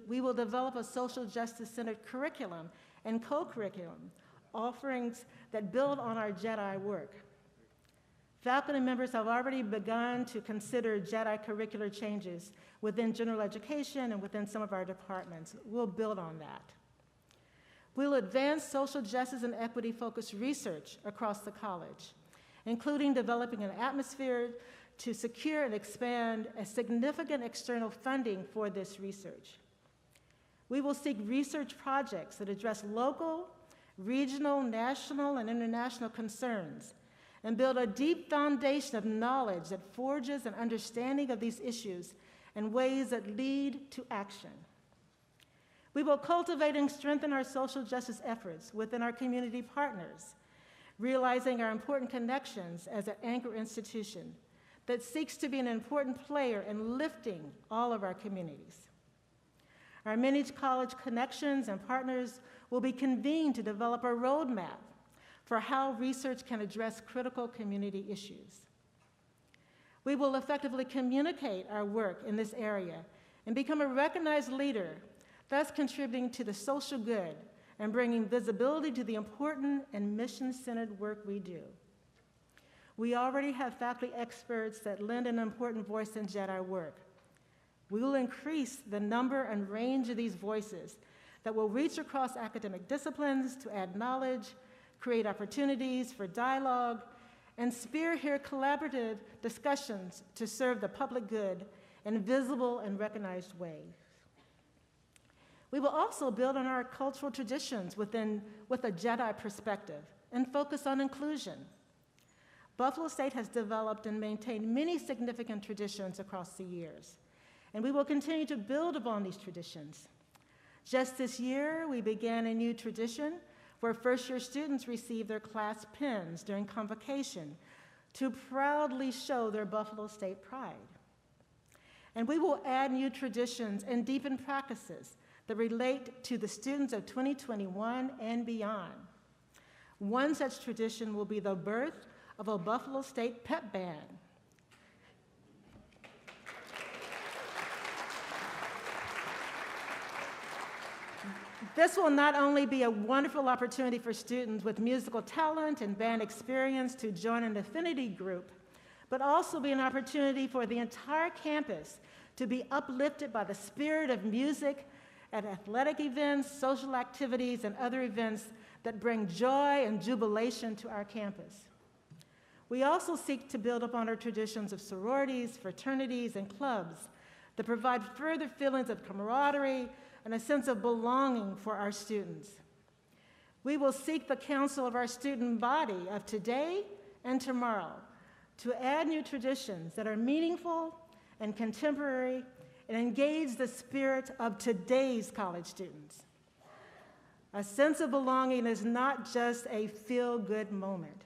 We will develop a social justice-centered curriculum and co-curriculum offerings that build on our JEDI work. Faculty members have already begun to consider JEDI curricular changes within general education and within some of our departments. We'll build on that. We'll advance social justice and equity-focused research across the college, including developing an atmosphere to secure and expand a significant external funding for this research. We will seek research projects that address local, regional, national, and international concerns and build a deep foundation of knowledge that forges an understanding of these issues in ways that lead to action. We will cultivate and strengthen our social justice efforts within our community partners, realizing our important connections as an anchor institution that seeks to be an important player in lifting all of our communities. Our many college connections and partners will be convened to develop a roadmap for how research can address critical community issues. We will effectively communicate our work in this area and become a recognized leader, thus contributing to the social good and bringing visibility to the important and mission-centered work we do. We already have faculty experts that lend an important voice in JEDI work. We will increase the number and range of these voices that will reach across academic disciplines to add knowledge, create opportunities for dialogue, and spearhead collaborative discussions to serve the public good in visible and recognized ways. We will also build on our cultural traditions with a JEDI perspective and focus on inclusion. Buffalo State has developed and maintained many significant traditions across the years, and we will continue to build upon these traditions. Just this year, we began a new tradition where first-year students receive their class pins during convocation to proudly show their Buffalo State pride. And we will add new traditions and deepen practices that relate to the students of 2021 and beyond. One such tradition will be the birth of a Buffalo State pep band. This will not only be a wonderful opportunity for students with musical talent and band experience to join an affinity group, but also be an opportunity for the entire campus to be uplifted by the spirit of music at athletic events, social activities, and other events that bring joy and jubilation to our campus. We also seek to build upon our traditions of sororities, fraternities, and clubs that provide further feelings of camaraderie and a sense of belonging for our students. We will seek the counsel of our student body of today and tomorrow to add new traditions that are meaningful and contemporary and engage the spirit of today's college students. A sense of belonging is not just a feel-good moment.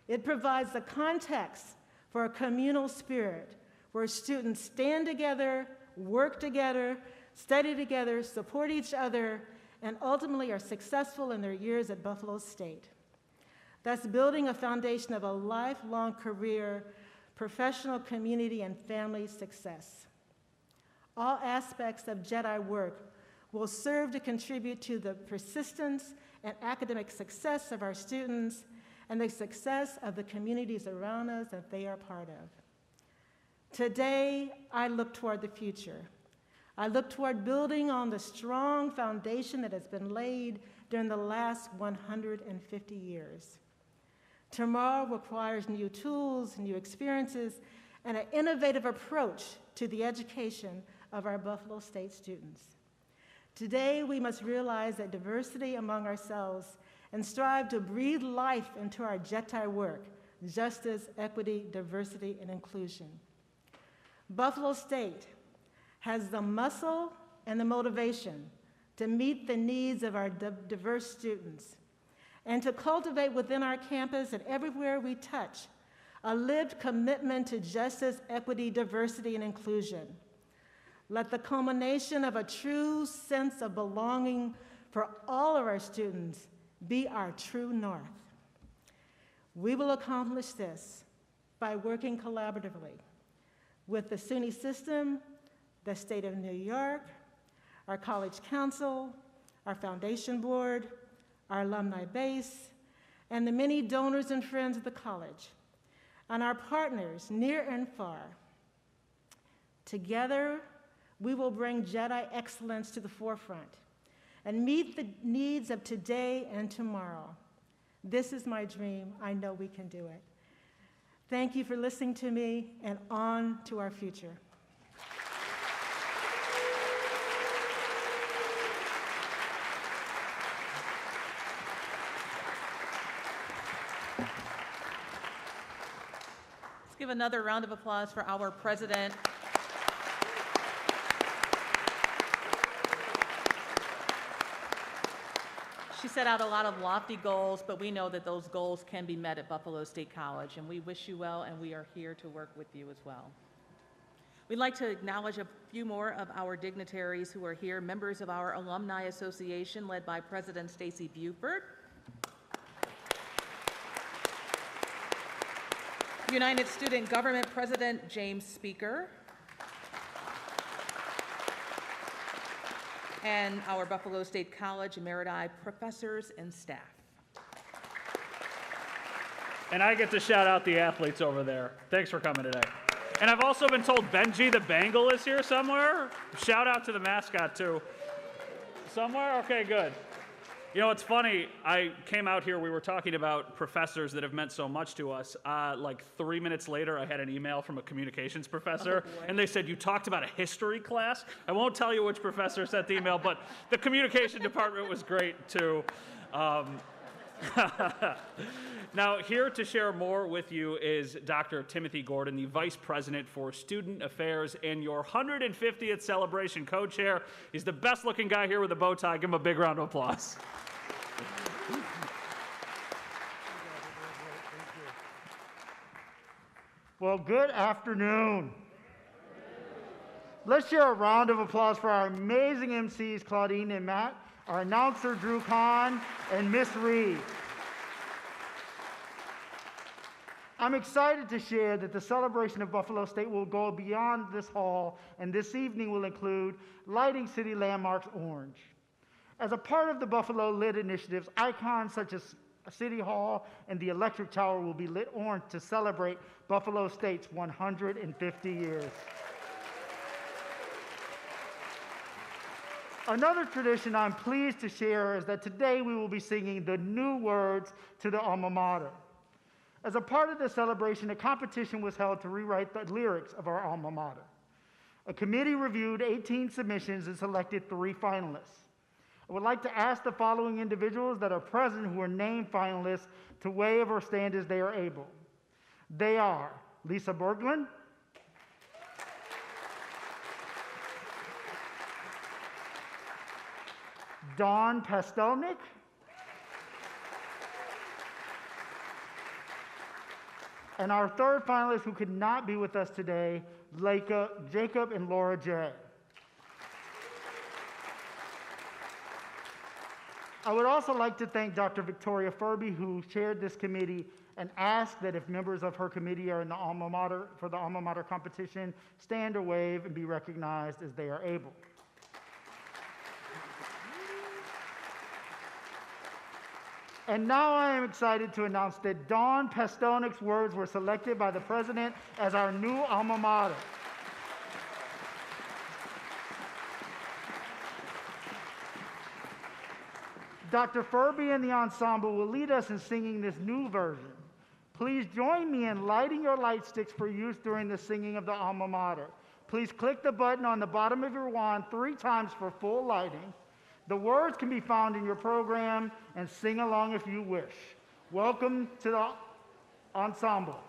It provides the context for a communal spirit where students stand together, work together, study together, support each other, and ultimately are successful in their years at Buffalo State. Thus building a foundation of a lifelong career, professional, community, and family success. All aspects of Jedi work will serve to contribute to the persistence and academic success of our students and the success of the communities around us that they are part of. Today, I look toward the future. I look toward building on the strong foundation that has been laid during the last 150 years. Tomorrow requires new tools, new experiences, and an innovative approach to the education of our Buffalo State students. Today, we must realize that diversity among ourselves and strive to breathe life into our Jedi work, justice, equity, diversity, and inclusion. Buffalo State has the muscle and the motivation to meet the needs of our diverse students and to cultivate within our campus and everywhere we touch a lived commitment to justice, equity, diversity, and inclusion. Let the culmination of a true sense of belonging for all of our students be our true north. We will accomplish this by working collaboratively with the SUNY system, the state of New York, our college council, our foundation board, our alumni base, and the many donors and friends of the college, and our partners near and far. Together, we will bring Jedi excellence to the forefront and meet the needs of today and tomorrow. This is my dream. I know we can do it. Thank you for listening to me, and on to our future. Let's give another round of applause for our president. She set out a lot of lofty goals, but we know that those goals can be met at Buffalo State College, and we wish you well, and we are here to work with you as well. We'd like to acknowledge a few more of our dignitaries who are here, members of our Alumni Association led by President Stacy Buford, United Student Government President James Speaker, and our Buffalo State College Emeriti professors and staff. And I get to shout out the athletes over there. Thanks for coming today. And I've also been told Benji the Bengal is here somewhere. Shout out to the mascot too. Somewhere? Okay, good. You know, it's funny, I came out here, we were talking about professors that have meant so much to us. Like 3 minutes later, I had an email from a communications professor, and they said, you talked about a history class? I won't tell you which professor sent the email, but the communication department was great too. Now, here to share more with you is Dr. Timothy Gordon, the Vice President for Student Affairs and your 150th celebration co-chair. He's the best-looking guy here with a bow tie. Give him a big round of applause. Well, good afternoon. Let's share a round of applause for our amazing MCs, Claudine and Matt, our announcer, Drew Kahn, and Miss Reed. I'm excited to share that the celebration of Buffalo State will go beyond this hall, and this evening will include lighting city landmarks orange. As a part of the Buffalo Lit initiatives, icons such as City Hall and the electric tower will be lit orange to celebrate Buffalo State's 150 years. Another tradition I'm pleased to share is that today we will be singing the new words to the alma mater. As a part of the celebration, a competition was held to rewrite the lyrics of our alma mater. A committee reviewed 18 submissions and selected 3 finalists. I would like to ask the following individuals that are present who are named finalists to wave or stand as they are able. They are Lisa Berglund, Dawn Pastelnik, and our third finalist who could not be with us today, Jacob and Laura J. I would also like to thank Dr. Victoria Furby, who chaired this committee, and ask that if members of her committee are in the alma mater for the alma mater competition, stand or wave and be recognized as they are able. And now I am excited to announce that Dawn Pastelnik's words were selected by the president as our new alma mater. Dr. Furby and the ensemble will lead us in singing this new version. Please join me in lighting your light sticks for use during the singing of the alma mater. Please click the button on the bottom of your wand 3 times for full lighting. The words can be found in your program, and sing along if you wish. Welcome to the ensemble.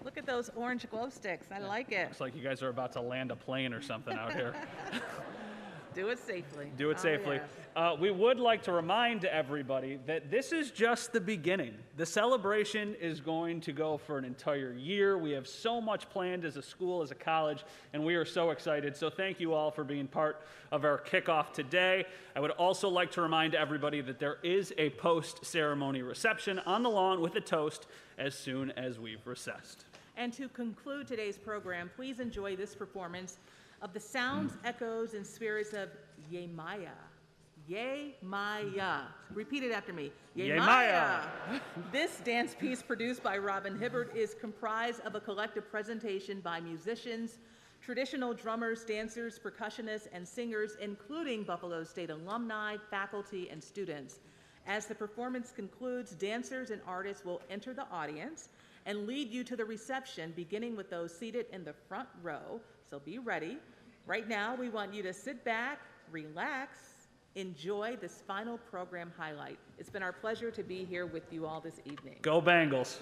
Look at those orange glow sticks. I like it. Looks like you guys are about to land a plane or something out here. Do it safely. Do it safely. Yes. We would like to remind everybody that this is just the beginning. The celebration is going to go for an entire year. We have so much planned as a school, as a college, and we are so excited. So thank you all for being part of our kickoff today. I would also like to remind everybody that there is a post-ceremony reception on the lawn with a toast as soon as we've recessed. And to conclude today's program, please enjoy this performance of the sounds, echoes, and spirits of Yemaya. Yemaya. Repeat it after me. Yemaya. This dance piece, produced by Robin Hibbert, is comprised of a collective presentation by musicians, traditional drummers, dancers, percussionists, and singers, including Buffalo State alumni, faculty, and students. As the performance concludes, dancers and artists will enter the audience and lead you to the reception, beginning with those seated in the front row. So be ready. Right now, we want you to sit back, relax, enjoy this final program highlight. It's been our pleasure to be here with you all this evening. Go Bengals.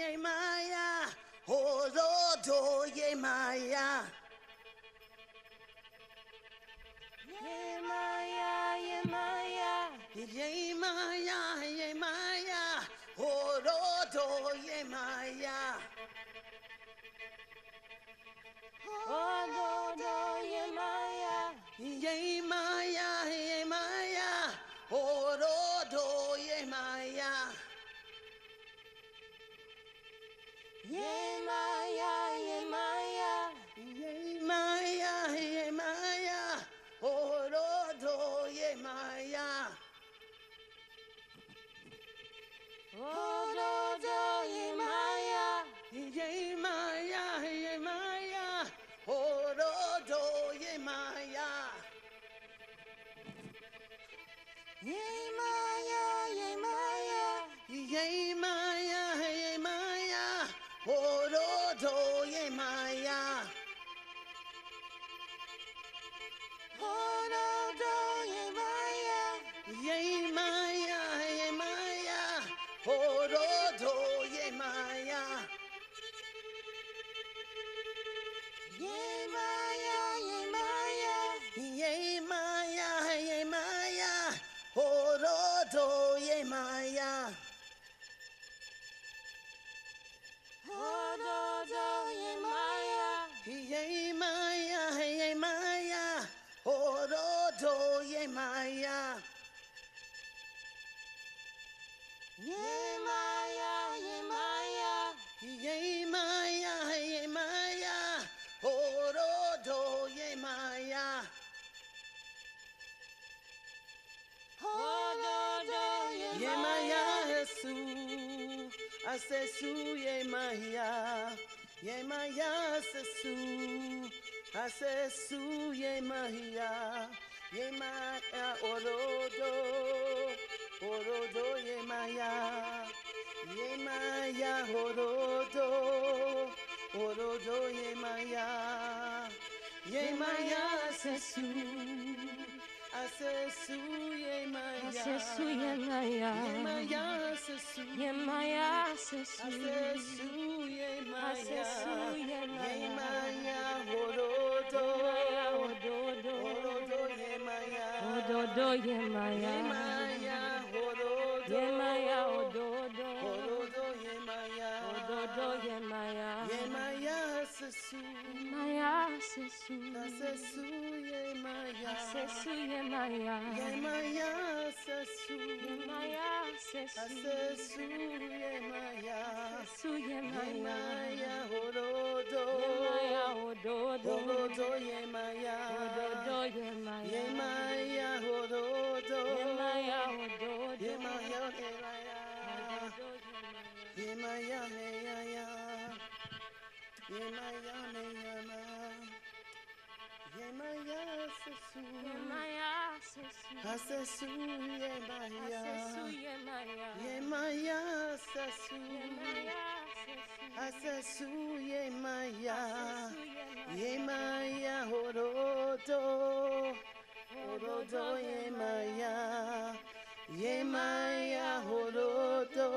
Yay Maya, Horodo, Yay Maya. Yay Maya, Yay Maya, Yay Maya, Yay Maya, Horodo, Yay Maya. Horodo, Yay Maya, Yay Maya, Yay Maya, Horodo, Yay Maya. Yay Maya, Yay Maya, Yay Maya, Yay Maya, Orodo, Yay Maya. Orodo, Yay Maya, Yay Maya, Yay Maya, Orodo, Yay Maya. Yay Maya, Yay Maya, Yay Maya, Yay Maya, Orodo, Yay Maya. Orodo, Yay Maya, Yay Maya, Yay Maya, Orodo, Yay Maya. Yay Maya, Yay Maya, Yay Maya, Yay Maya, Orodo, Yay Maya. Orodo, Yay Maya, Yay Maya, Yay Maya, Orodo, Yay Maya. Yay Maya, Yay Maya, Yay Maya, Yay Maya, Orodo, Yay Maya. Orodo, Yay Maya, Jesus. I say su, Yay Maya, Yay Maya, su. I say su, Yay Maya, Yay Maya, Orodo, Orodo, Yay Maya, Yay Maya, Orodo, Orodo, Yay Maya, Yay Maya, su. I say su, Yay Maya, I say su, Yay Maya, Yay Maya, su. Yay Maya, I say su, Yay Maya, I say su, Yay Yay Maya, Maya, Orodo, Ododo, Orodo, Yay Maya, Ododo, Yay Maya, Yay Maya, Orodo, Yay Maya, Ododo, Orodo, Yay Maya, Ododo, Yay Maya, Yay Maya, sesu. Maya sesu. Asesu ye maya. Sesu ye maya. Ye maya sesu. Ye maya sesu. Asesu ye maya. Sesu ye Ye maya. maya horodo. Ye maya ododo. Horodo ye maya. Ododo ye maya. Ye maya horodo. Ye maya ododo. Ye maya he maya. Ododo Ye maya he ya ya. Ye maya me ya ma. Ye maya sesu. ye maya sesu. Asesu ye maya. Sesu ye maya. Ye maya sesu. Ye maya sesu. Asesu ye maya. Sesu ye maya. Ye maya horodo. Horodo ye maya. Ye maya horodo.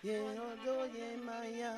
Ye horodo ye maya.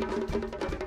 Thank you.